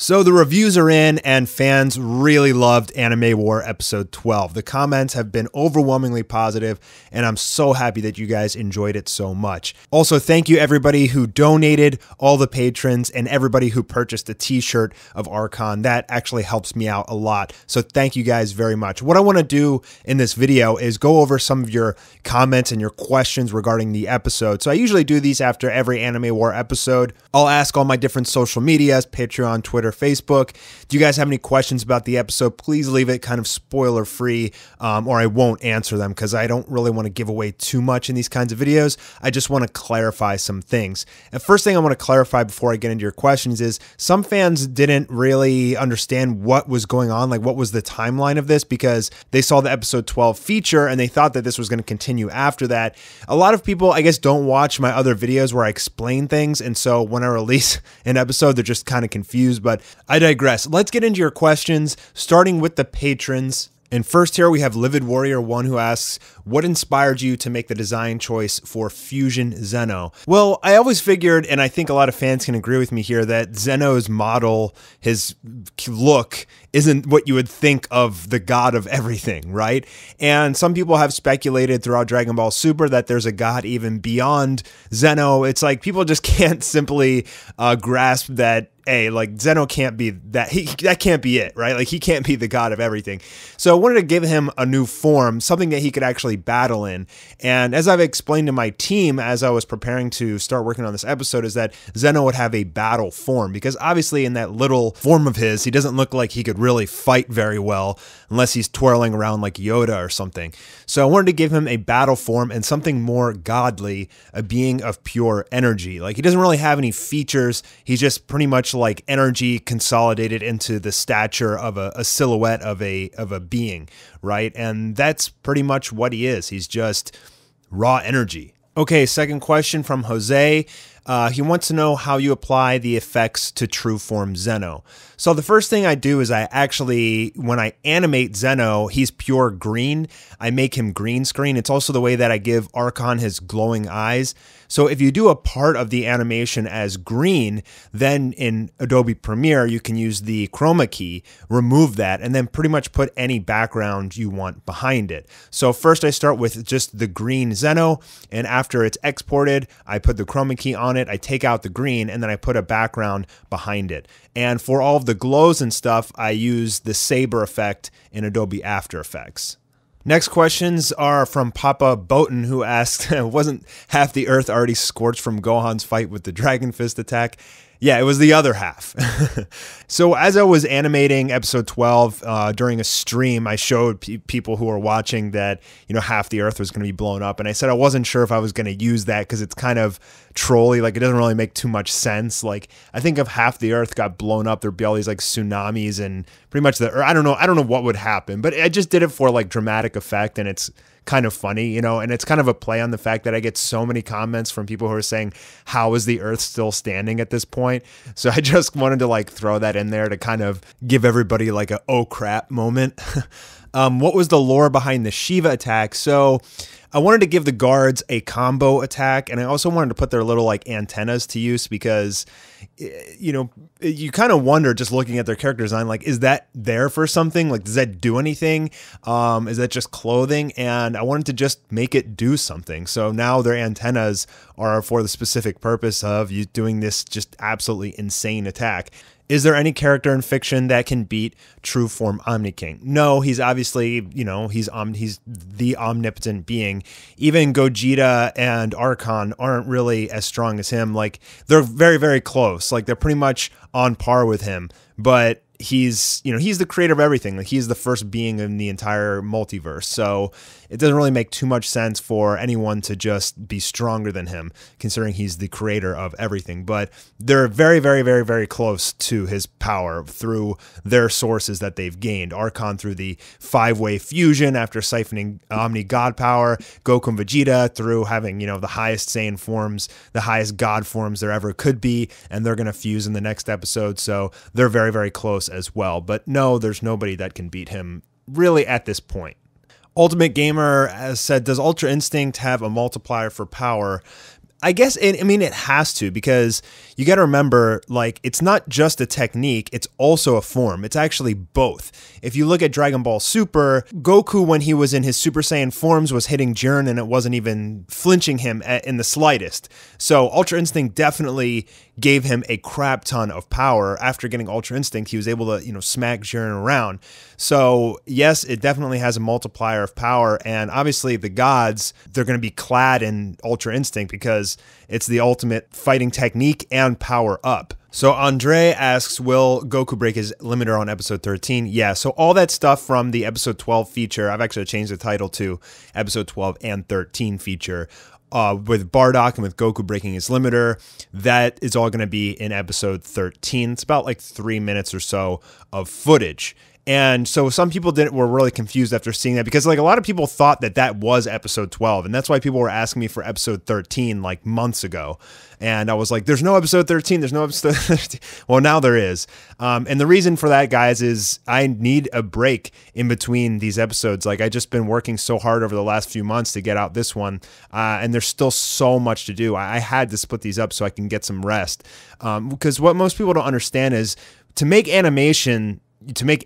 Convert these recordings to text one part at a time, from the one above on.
So the reviews are in and fans really loved Anime War episode 12. The comments have been overwhelmingly positive and I'm so happy that you guys enjoyed it so much. Also, thank you everybody who donated, all the patrons, and everybody who purchased a t-shirt of Archon. That actually helps me out a lot. So thank you guys very much. What I want to do in this video is go over some of your comments and your questions regarding the episode. So I usually do these after every Anime War episode. I'll ask all my different social medias, Patreon, Twitter, Facebook. Do you guys have any questions about the episode? Please leave it kind of spoiler free or I won't answer them because I don't really want to give away too much in these kinds of videos. I just want to clarify some things. And first thing I want to clarify before I get into your questions is some fans didn't really understand what was going on, like what was the timeline of this, because they saw the episode 12 feature and they thought that this was going to continue after that. A lot of people, I guess, don't watch my other videos where I explain things, and so when I release an episode, they're just kind of confused, but I digress. Let's get into your questions, starting with the patrons. And first here we have Livid Warrior 1 who asks, what inspired you to make the design choice for Fusion Zeno? Well, I always figured, and I think a lot of fans can agree with me here, that Zeno's model, his look, isn't what you would think of the god of everything, right? And some people have speculated throughout Dragon Ball Super that there's a god even beyond Zeno. It's like people just can't simply grasp that, hey, like Zeno can't be that, that can't be it, right? Like he can't be the god of everything. So I wanted to give him a new form, something that he could actually battle in. And as I've explained to my team as I was preparing to start working on this episode, is that Zeno would have a battle form, because obviously in that little form of his, he doesn't look like he could really fight very well unless he's twirling around like Yoda or something. So I wanted to give him a battle form and something more godly, a being of pure energy. Like he doesn't really have any features. He's just pretty much like energy consolidated into the stature of a silhouette of a being, right? And that's pretty much what he is. He's just raw energy. Okay, second question from Jose. He wants to know how you apply the effects to true form Zeno. So the first thing I do is I actually, when I animate Zeno, he's pure green. I make him green screen. It's also the way that I give Archon his glowing eyes. So if you do a part of the animation as green, then in Adobe Premiere, you can use the Chroma Key, remove that, and then pretty much put any background you want behind it. So first I start with just the green Zeno, and after it's exported, I put the Chroma Key on it, I take out the green, and then I put a background behind it. And for all of the glows and stuff, I use the saber effect in Adobe After Effects. Next questions are from Papa Boten, who asked, wasn't half the earth already scorched from Gohan's fight with the Dragon Fist attack? Yeah, it was the other half. So as I was animating episode 12 during a stream, I showed people who were watching that, you know, half the earth was going to be blown up. And I said I wasn't sure if I was going to use that because it's kind of trolly. Like it doesn't really make too much sense. Like I think if half the earth got blown up, there'd be all these like tsunamis and pretty much or I don't know what would happen. But I just did it for like dramatic effect, and it's kind of funny, you know, and it's kind of a play on the fact that I get so many comments from people who are saying, how is the earth still standing at this point? So I just wanted to like throw that in there to kind of give everybody like a oh crap moment. What was the lore behind the Shiva attack? So I wanted to give the guards a combo attack, and I also wanted to put their little like antennas to use because, you know, you kind of wonder just looking at their character design, like, is that there for something? Like, does that do anything? Is that just clothing? And I wanted to just make it do something. So now their antennas are for the specific purpose of you doing this just absolutely insane attack. Is there any character in fiction that can beat true form Omni King? No, he's obviously, you know, he's the omnipotent being. Even Gogeta and Archon aren't really as strong as him. Like they're very, very close. Like they're pretty much on par with him, but he's, you know, he's the creator of everything. Like he's the first being in the entire multiverse. So it doesn't really make too much sense for anyone to just be stronger than him, considering he's the creator of everything. But they're very, very, very, very close to his power through their sources that they've gained. Archon through the 5-way fusion after siphoning Omni God power. Goku and Vegeta through having, you know, the highest Saiyan forms, the highest God forms there ever could be, and they're going to fuse in the next episode. So they're very, very close as well. But no, there's nobody that can beat him really at this point. Ultimate Gamer has said, does Ultra Instinct have a multiplier for power? I guess, I mean, it has to, because you got to remember, like, it's not just a technique, it's also a form. It's actually both. If you look at Dragon Ball Super, Goku, when he was in his Super Saiyan forms, was hitting Jiren and it wasn't even flinching him in the slightest. So Ultra Instinct definitely gave him a crap ton of power. After getting Ultra Instinct, he was able to, you know, smack Jiren around. So yes, it definitely has a multiplier of power, and obviously the gods, they're going to be clad in Ultra Instinct because it's the ultimate fighting technique and power up. So Andre asks, will Goku break his limiter on episode 13? Yeah, so all that stuff from the episode 12 feature, I've actually changed the title to episode 12 and 13 feature, with Bardock and with Goku breaking his limiter, that is all going to be in episode 13. It's about like 3 minutes or so of footage. And so some people were really confused after seeing that, because like a lot of people thought that that was episode 12. And that's why people were asking me for episode 13 like months ago. And I was like, there's no episode 13. There's no episode 13. Well, now there is. And the reason for that, guys, is I need a break in between these episodes. Like, I just been working so hard over the last few months to get out this one. And there's still so much to do. I had to split these up so I can get some rest. Because what most people don't understand is, to make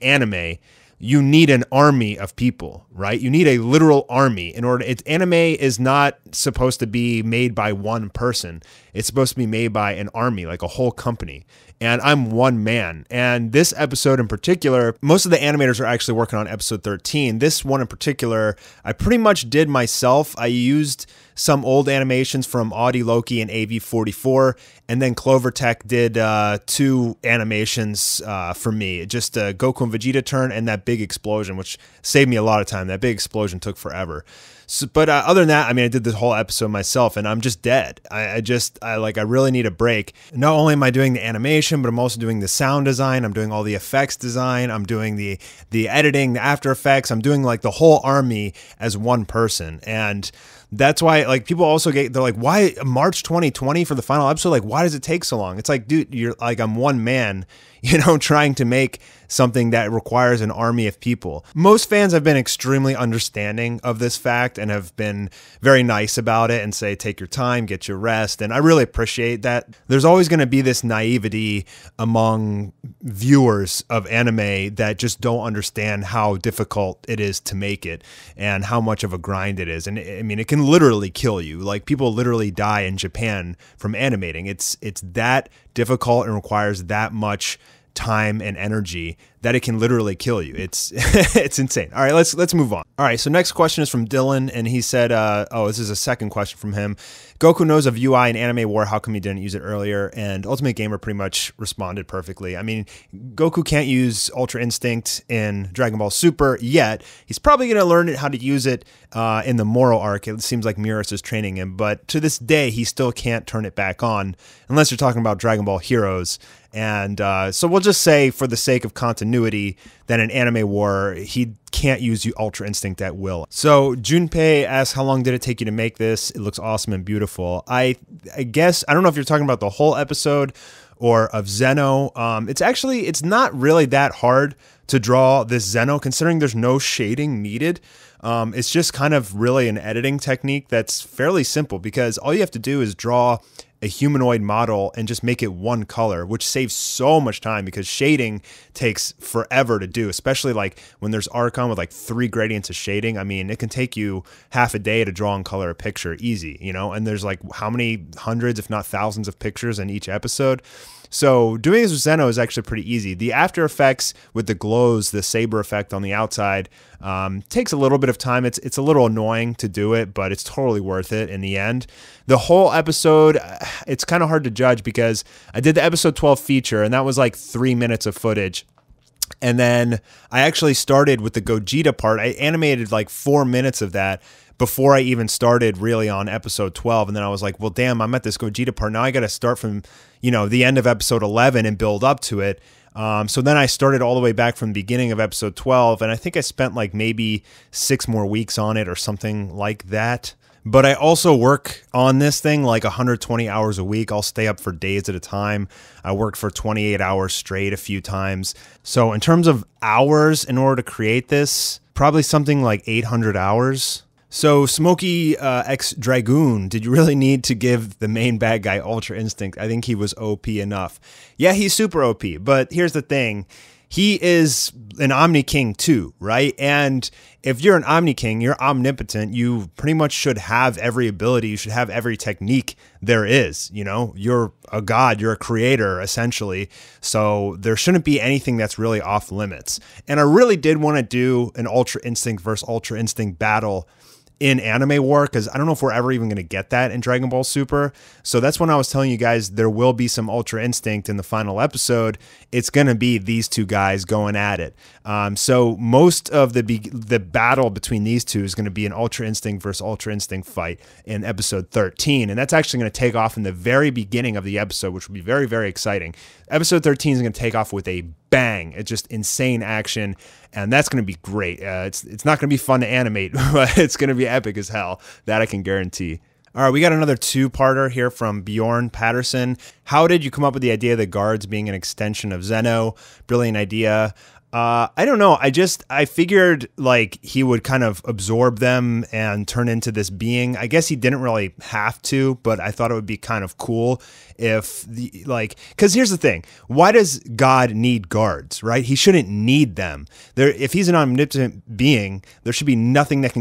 anime, you need an army of people, right? You need a literal army in order. Anime is not supposed to be made by one person. It's supposed to be made by an army, like a whole company. And I'm one man. And this episode in particular, most of the animators are actually working on episode 13. This one in particular, I pretty much did myself. I used some old animations from Audi Loki and AV44, and then Clovertech did 2 animations for me. Just Goku and Vegeta turn and that big explosion, which saved me a lot of time. That big explosion took forever. So, but other than that, I mean, I did this whole episode myself, and I'm just dead. I really need a break. Not only am I doing the animation, but I'm also doing the sound design. I'm doing all the effects design. I'm doing the editing, the After Effects. I'm doing like the whole army as one person. And that's why, like, people also they're like, why March 2020 for the final episode? Like, why does it take so long? It's like, dude, you're like, I'm one man, you know, trying to make something that requires an army of people. Most fans have been extremely understanding of this fact and have been very nice about it and say, take your time, get your rest. And I really appreciate that. There's always going to be this naivety among viewers of anime that just don't understand how difficult it is to make it and how much of a grind it is. And I mean, it can literally kill you. Like, people literally die in Japan from animating. It's that difficult and requires that much time and energy that it can literally kill you. It's it's insane. All right, let's move on. All right, so next question is from Dylan, and he said, this is a second question from him. Goku knows of UI and Anime War. How come he didn't use it earlier? And Ultimate Gamer pretty much responded perfectly. I mean, Goku can't use Ultra Instinct in Dragon Ball Super yet. He's probably going to learn how to use it in the Moro arc. It seems like Miras is training him, but to this day, he still can't turn it back on unless you're talking about Dragon Ball Heroes. And so we'll just say, for the sake of continuity, that in Anime War, he can't use Ultra Instinct at will. So Junpei asks, how long did it take you to make this? It looks awesome and beautiful. I guess, I don't know if you're talking about the whole episode or of Zeno. It's not really that hard to draw this Zeno, considering there's no shading needed. It's just kind of really an editing technique that's fairly simple, because all you have to do is draw a humanoid model and just make it one color, which saves so much time, because shading takes forever to do, especially like when there's Archon with like 3 gradients of shading. I mean, it can take you half a day to draw and color a picture easy, you know, and there's like how many hundreds, if not thousands of pictures in each episode. So doing this with Zeno is actually pretty easy. The After Effects with the glows, the saber effect on the outside, takes a little bit of time. It's a little annoying to do it, but it's totally worth it in the end. The whole episode, it's kind of hard to judge, because I did the episode 12 feature, and that was like 3 minutes of footage. And then I actually started with the Gogeta part. I animated like 4 minutes of that before I even started really on episode 12. And then I was like, well, damn, I'm at this Gogeta part. Now I got to start from, you know, the end of episode 11 and build up to it. So then I started all the way back from the beginning of episode 12. And I think I spent like maybe 6 more weeks on it or something like that. But I also work on this thing like 120 hours a week. I'll stay up for days at a time. I worked for 28 hours straight a few times. So in terms of hours in order to create this, probably something like 800 hours. So, Smokey X Dragoon, did you really need to give the main bad guy Ultra Instinct? I think he was OP enough. Yeah, he's super OP, but here's the thing. He is an Omni King too, right? And if you're an Omni King, you're omnipotent. You pretty much should have every ability. You should have every technique there is. You know, you're a god, you're a creator, essentially. So there shouldn't be anything that's really off limits. And I really did want to do an Ultra Instinct versus Ultra Instinct battle in Anime War, because I don't know if we're ever even going to get that in Dragon Ball Super. So that's when I was telling you guys there will be some Ultra Instinct in the final episode. It's going to be these two guys going at it. So most of the battle between these two is going to be an Ultra Instinct versus Ultra Instinct fight in episode 13. And that's actually going to take off in the very beginning of the episode, which will be very, very exciting. Episode 13 is going to take off with a bang. It's just insane action, and that's going to be great. It's not going to be fun to animate, but it's going to be epic as hell. That I can guarantee. All right, we got another two-parter here from Bjorn Patterson. How did you come up with the idea of the guards being an extension of Zeno? Brilliant idea. I don't know. I figured like he would kind of absorb them and turn into this being. I guess he didn't really have to, but I thought it would be kind of cool if because here's the thing. Why does God need guards, right? He shouldn't need them. If he's an omnipotent being, there should be nothing that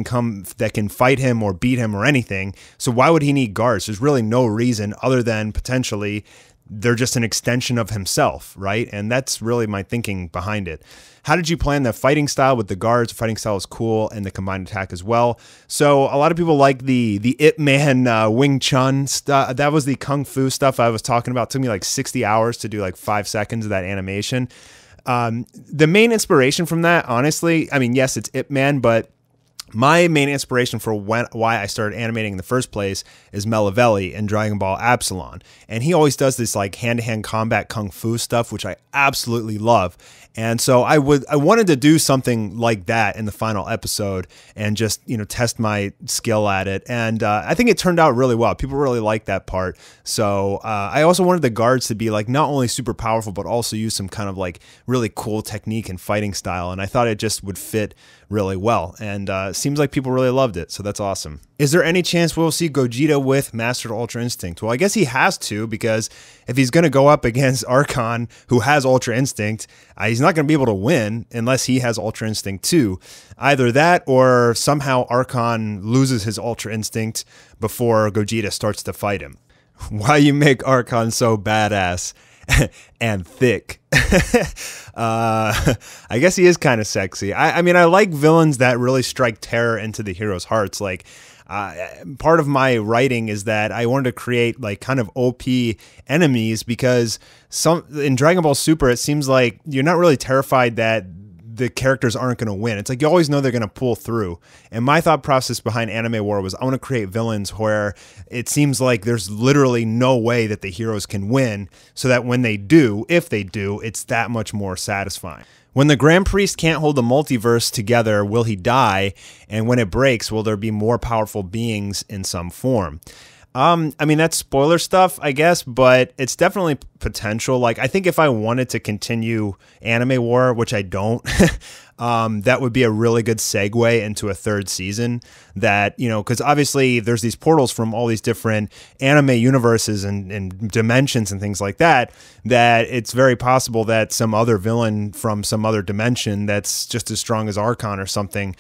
can fight him or beat him or anything. So why would he need guards? There's really no reason other than potentially they're just an extension of himself, right? And that's really my thinking behind it. How did you plan the fighting style with the guards? The fighting style is cool, and the combined attack as well. So a lot of people like the Ip Man Wing Chun stuff. That was the Kung Fu stuff I was talking about. It took me like 60 hours to do like 5 seconds of that animation. The main inspiration from that, honestly, I mean, yes, it's Ip Man, but my main inspiration for why I started animating in the first place is Melavelli in Dragon Ball Absalon. And he always does this like hand-to-hand combat kung fu stuff, which I absolutely love. And so I wanted to do something like that in the final episode and just, test my skill at it. And I think it turned out really well. People really liked that part. So I also wanted the guards to be like not only super powerful, but also use some kind of like really cool technique and fighting style. And I thought it just would fit really well. And seems like people really loved it. So that's awesome. Is there any chance we'll see Gogeta with Mastered Ultra Instinct? Well, I guess he has to, because if he's going to go up against Archon, who has Ultra Instinct, he's not going to be able to win unless he has Ultra Instinct too. Either that or somehow Archon loses his Ultra Instinct before Gogeta starts to fight him. Why you make Archon so badass and thick? I guess he is kind of sexy. I mean, I like villains that really strike terror into the hero's hearts. Like, part of my writing is that I wanted to create like kind of OP enemies, because in Dragon Ball Super, it seems like you're not really terrified that the characters aren't going to win. It's like you always know they're going to pull through. And my thought process behind Anime War was I want to create villains where it seems like there's literally no way that the heroes can win, so that when they do, if they do, it's that much more satisfying. When the Grand Priest can't hold the multiverse together, will he die? And when it breaks, will there be more powerful beings in some form? I mean, that's spoiler stuff, I guess, but it's definitely potential. Like, I think if I wanted to continue Anime War, which I don't, that would be a really good segue into a third season. That, because obviously there's these portals from all these different anime universes and dimensions and things like that, that it's very possible that some other villain from some other dimension that's just as strong as Archon or something,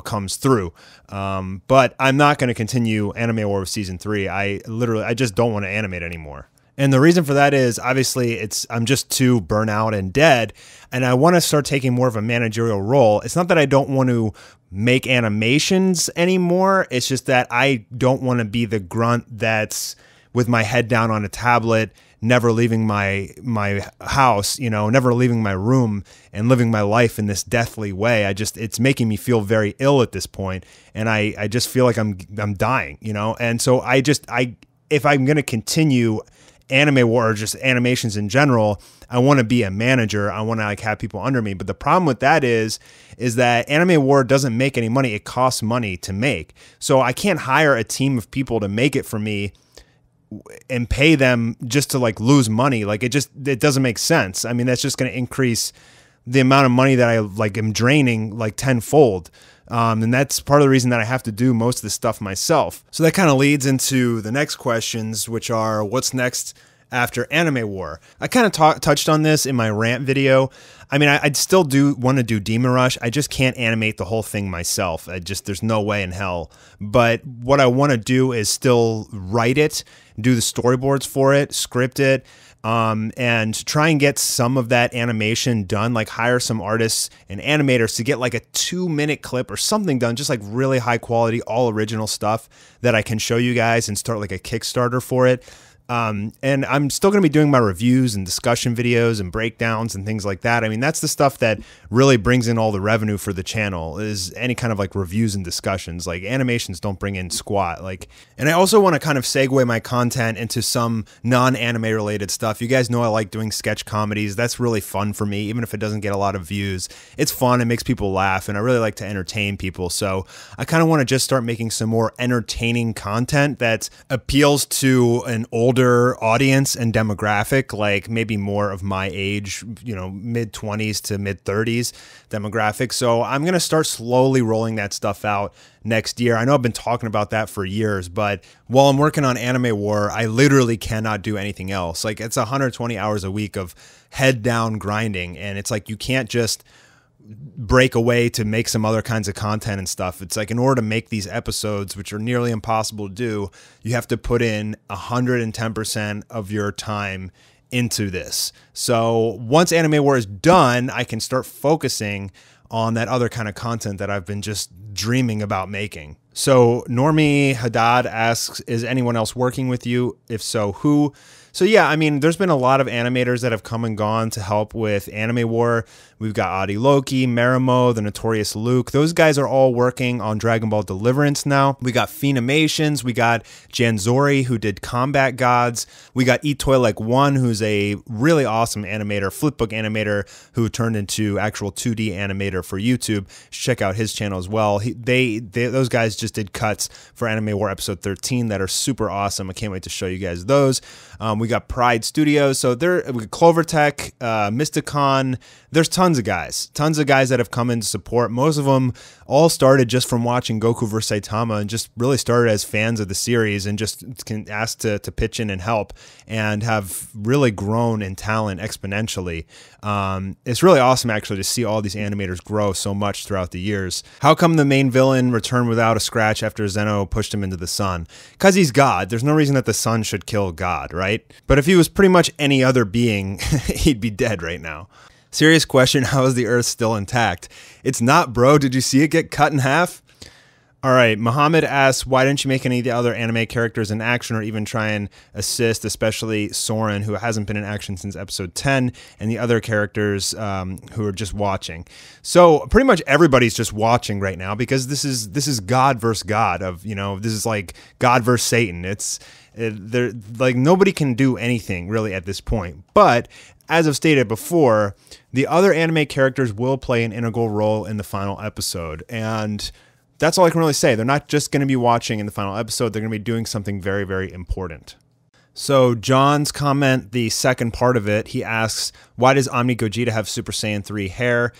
comes through. But I'm not going to continue Anime War with season 3. I just don't want to animate anymore. And the reason for that is obviously I'm just too burnt out and dead, and I want to start taking more of a managerial role. It's not that I don't want to make animations anymore. It's just that I don't want to be the grunt that's with my head down on a tablet, never leaving my house, never leaving my room and living my life in this deathly way. It's making me feel very ill at this point, and I just feel like I'm dying, And so if I'm going to continue Anime War or just animations in general, I want to be a manager. I want to have people under me. But the problem with that is that Anime War doesn't make any money. It costs money to make. So I can't hire a team of people to make it for me and pay them just to lose money. It doesn't make sense. I mean, that's just going to increase the amount of money that I like am draining like tenfold. And that's part of the reason that I have to do most of this stuff myself. So that kind of leads into the next questions, which are what's next after Anime War. I kind of touched on this in my rant video. I mean, I'd still want to do Demon Rush. I just can't animate the whole thing myself. There's no way in hell. But what I want to do is still write it, do the storyboards for it, script it, and try and get some of that animation done, like hire some artists and animators to get like a 2-minute clip or something done, just like really high quality, all original stuff that I can show you guys and start like a Kickstarter for it. And I'm still going to be doing my reviews and discussion videos and breakdowns and things like that. I mean, that's the stuff that really brings in all the revenue for the channel, is any kind of like reviews and discussions. Like animations don't bring in squat. And I also want to kind of segue my content into some non-anime related stuff. You guys know I like doing sketch comedies. That's really fun for me, even if it doesn't get a lot of views. It's fun. It makes people laugh, and I really like to entertain people. So I kind of want to just start making some more entertaining content that appeals to an older audience and demographic, like maybe more of my age, mid-20s to mid-30s demographic. So I'm going to start slowly rolling that stuff out next year. I know I've been talking about that for years, but while I'm working on Anime War, I literally cannot do anything else. Like, it's 120 hours a week of head down grinding, and it's like you can't just break away to make some other kinds of content and stuff. It's like, in order to make these episodes, which are nearly impossible to do, you have to put in 110% of your time into this. So once Anime War is done, I can start focusing on that other kind of content that I've been just dreaming about making. So Normie Haddad asks, is anyone else working with you? If so, who? So yeah, I mean, there's been a lot of animators that have come and gone to help with Anime War. We've got Adi Loki, Marimo, the Notorious Luke. Those guys are all working on Dragon Ball Deliverance now. We got Phenomations. We got Janzori, who did Combat Gods. We got Etoy1, who's a really awesome animator, flipbook animator, who turned into actual 2D animator for YouTube. Check out his channel as well. Those guys just did cuts for Anime War episode 13 that are super awesome. I can't wait to show you guys those. We got Pride Studios. So we got Clovertech, Mysticon. There's tons of guys that have come in to support. Most of them all started just from watching Goku vs. Saitama and just really started as fans of the series and just asked to pitch in and help, and have really grown in talent exponentially. It's really awesome actually to see all these animators grow so much throughout the years. How come the main villain returned without a scratch after Zeno pushed him into the sun? Because he's God. There's no reason that the sun should kill God, right? But if he was pretty much any other being, he'd be dead right now. Serious question, how is the Earth still intact? It's not, bro. Did you see it get cut in half? All right, Muhammad asks, why didn't you make any of the other anime characters in action or even try and assist, especially Soren, who hasn't been in action since episode 10, and the other characters who are just watching? So pretty much everybody's just watching right now, because this is God versus God this is like God versus Satan. They're like, nobody can do anything really at this point. But as I've stated before, the other anime characters will play an integral role in the final episode, and that's all I can really say. They're not just going to be watching in the final episode. They're going to be doing something very, very important. So John's comment, the second part of it, he asks, why does Omni Gogeta have Super Saiyan 3 hair?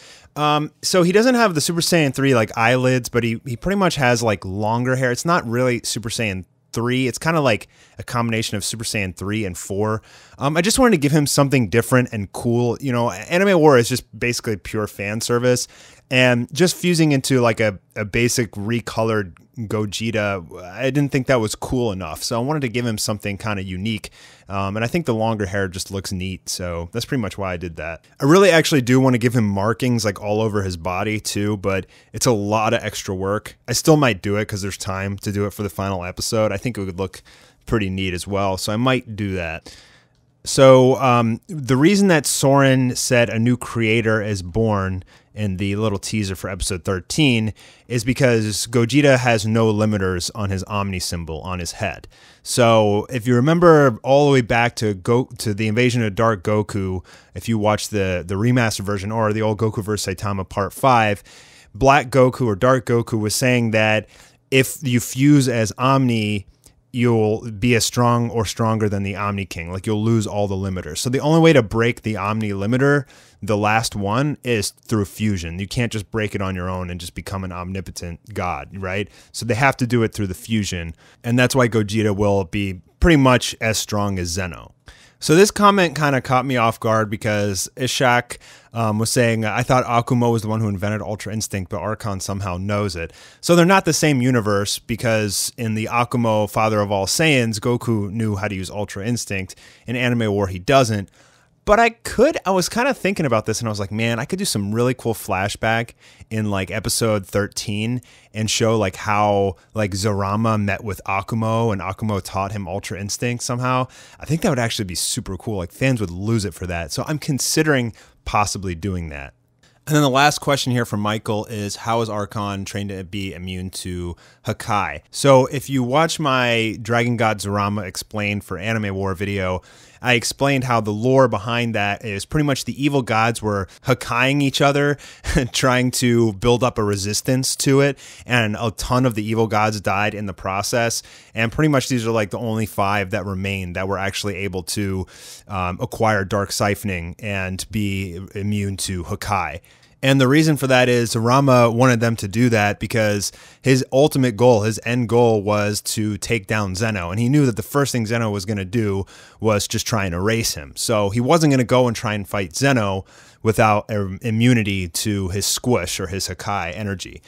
So he doesn't have the Super Saiyan 3 like eyelids, but he pretty much has like longer hair. It's not really Super Saiyan 3. It's kind of like a combination of Super Saiyan 3 and 4. I just wanted to give him something different and cool. Anime War is just basically pure fan service, and just fusing into like a basic recolored Gogeta, I didn't think that was cool enough. So I wanted to give him something kind of unique. And I think the longer hair just looks neat. So that's pretty much why I did that. I really actually do want to give him markings like all over his body too, but it's a lot of extra work. I still might do it because there's time to do it for the final episode. I think it would look pretty neat as well. So I might do that. So the reason that Soren said a new creator is born in the little teaser for episode 13 is because Gogeta has no limiters on his Omni symbol on his head. So if you remember all the way back to the Invasion of Dark Goku, if you watch the remastered version or the old Goku vs. Saitama Part 5, Black Goku or Dark Goku was saying that if you fuse as Omni, you'll be as strong or stronger than the Omni King. Like you'll lose all the limiters. So the only way to break the Omni limiter, the last one, is through fusion. You can't just break it on your own and just become an omnipotent god, right? So they have to do it through the fusion. And that's why Gogeta will be pretty much as strong as Zeno. So this comment kind of caught me off guard because Ishak was saying, I thought Akumo was the one who invented Ultra Instinct, but Archon somehow knows it. So they're not the same universe, because in the Akumo, father of all Saiyans, Goku knew how to use Ultra Instinct. In Anime War, he doesn't. But I was kind of thinking about this, and I was like, man, I could do some really cool flashback in like episode 13 and show like how like Zarama met with Akumo and Akumo taught him Ultra Instinct somehow. I think that would actually be super cool. Like fans would lose it for that. So I'm considering possibly doing that. And then the last question here from Michael is, how is Archon trained to be immune to Hakai? So if you watch my Dragon God Zarama Explained for Anime War video, I explained how the lore behind that is pretty much the evil gods were Hakaiing each other, trying to build up a resistance to it, and a ton of the evil gods died in the process. And pretty much these are like the only 5 that remain that were actually able to acquire dark siphoning and be immune to Hakai. And the reason for that is Rama wanted them to do that because his ultimate goal, his end goal, was to take down Zeno. And he knew that the first thing Zeno was going to do was just try and erase him. So he wasn't going to go and try and fight Zeno without immunity to his squish or his Hakai energy.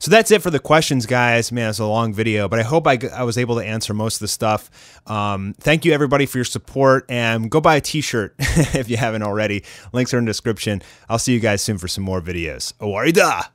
So that's it for the questions, guys. Man, it's a long video, but I hope I was able to answer most of the stuff. Thank you, everybody, for your support, and go buy a t-shirt if you haven't already. Links are in the description. I'll see you guys soon for some more videos. Awarida!